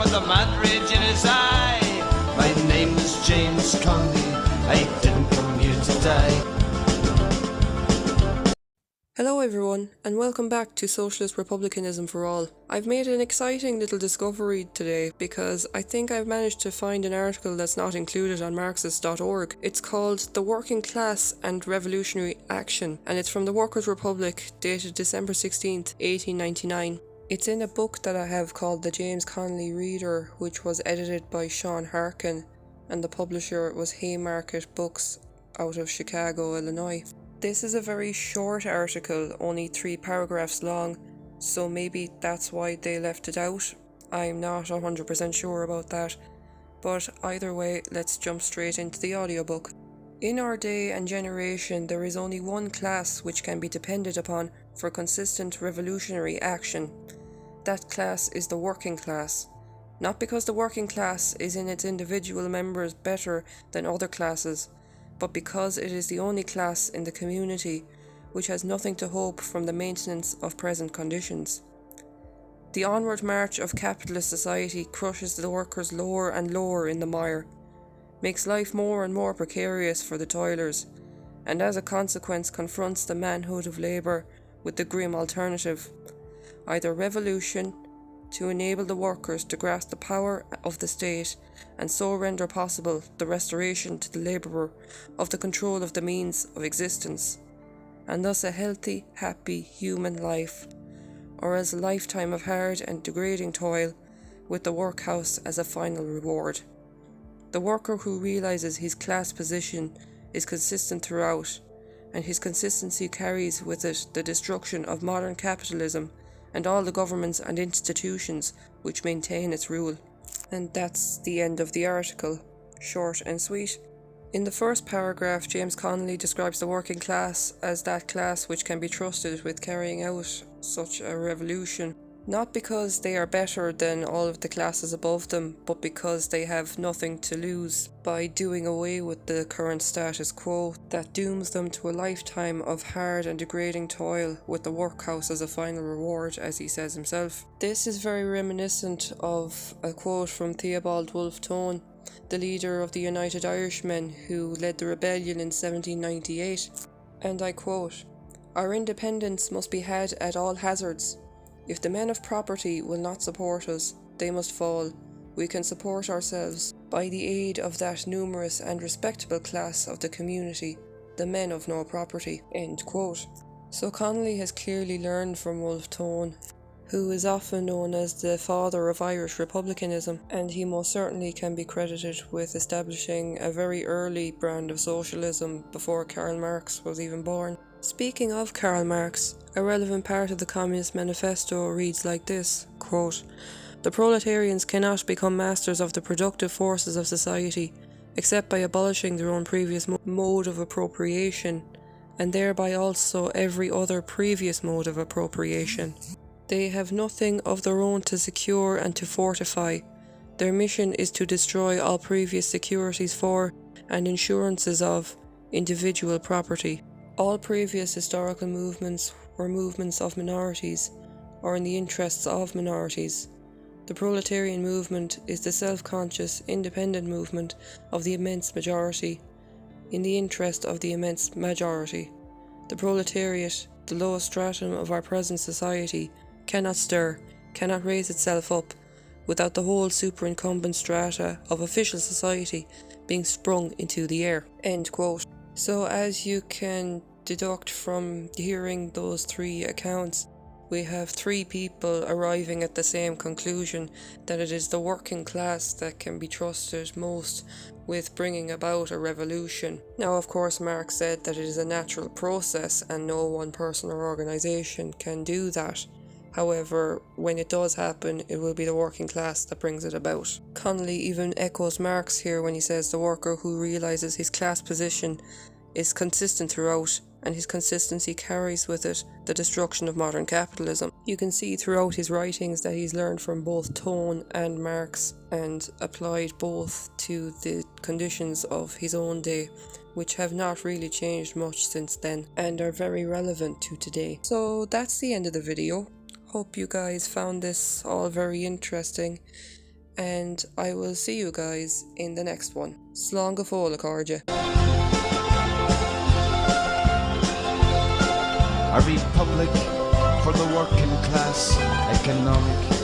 with a mad rage in his eye. My name is James Conley, I didn't come here to die. Hello everyone, and welcome back to Socialist Republicanism for All. I've made an exciting little discovery today because I think I've managed to find an article that's not included on Marxist.org. It's called The Working Class and Revolutionary Action, and it's from the Workers' Republic, dated December 16th, 1899. It's in a book that I have called The James Connolly Reader, which was edited by Sean Harkin, and the publisher was Haymarket Books out of Chicago, Illinois. This is a very short article, only 3 paragraphs long, so maybe that's why they left it out. I'm not 100% sure about that, but either way, let's jump straight into the audiobook. In our day and generation, there is only one class which can be depended upon for consistent revolutionary action. That class is the working class. Not because the working class is in its individual members better than other classes, but because it is the only class in the community which has nothing to hope from the maintenance of present conditions. The onward march of capitalist society crushes the workers lower and lower in the mire, makes life more and more precarious for the toilers, and as a consequence confronts the manhood of labour with the grim alternative: either revolution, to enable the workers to grasp the power of the state and so render possible the restoration to the labourer of the control of the means of existence, and thus a healthy, happy human life, or as a lifetime of hard and degrading toil with the workhouse as a final reward. The worker who realises his class position is consistent throughout, and his consistency carries with it the destruction of modern capitalism and all the governments and institutions which maintain its rule. And that's the end of the article, short and sweet. In the first paragraph, James Connolly describes the working class as that class which can be trusted with carrying out such a revolution, not because they are better than all of the classes above them, but because they have nothing to lose by doing away with the current status quo that dooms them to a lifetime of hard and degrading toil with the workhouse as a final reward, as he says himself. This is very reminiscent of a quote from Theobald Wolfe Tone, the leader of the United Irishmen who led the rebellion in 1798, and I quote, "Our independence must be had at all hazards. If the men of property will not support us, they must fall. We can support ourselves by the aid of that numerous and respectable class of the community, the men of no property." End quote. So Connolly has clearly learned from Wolfe Tone, who is often known as the father of Irish republicanism, and he most certainly can be credited with establishing a very early brand of socialism before Karl Marx was even born. Speaking of Karl Marx, a relevant part of the Communist Manifesto reads like this, quote, "The proletarians cannot become masters of the productive forces of society, except by abolishing their own previous mode of appropriation, and thereby also every other previous mode of appropriation. They have nothing of their own to secure and to fortify. Their mission is to destroy all previous securities for, and insurances of, individual property. All previous historical movements were movements of minorities, or in the interests of minorities. The proletarian movement is the self-conscious, independent movement of the immense majority, in the interest of the immense majority. The proletariat, the lowest stratum of our present society, cannot stir, cannot raise itself up, without the whole superincumbent strata of official society being sprung into the air." End quote. So as you can deduct from hearing those 3 accounts, we have 3 people arriving at the same conclusion, that it is the working class that can be trusted most with bringing about a revolution. Now, of course, Marx said that it is a natural process and no one person or organisation can do that. However, when it does happen, it will be the working class that brings it about. Connolly even echoes Marx here when he says the worker who realises his class position is consistent throughout, and his consistency carries with it the destruction of modern capitalism. You can see throughout his writings that he's learned from both Tone and Marx and applied both to the conditions of his own day, which have not really changed much since then and are very relevant to today. So that's the end of the video. Hope you guys found this all very interesting. and I will see you guys in the next one. Slán go fóla cardja. A republic for the working class, economic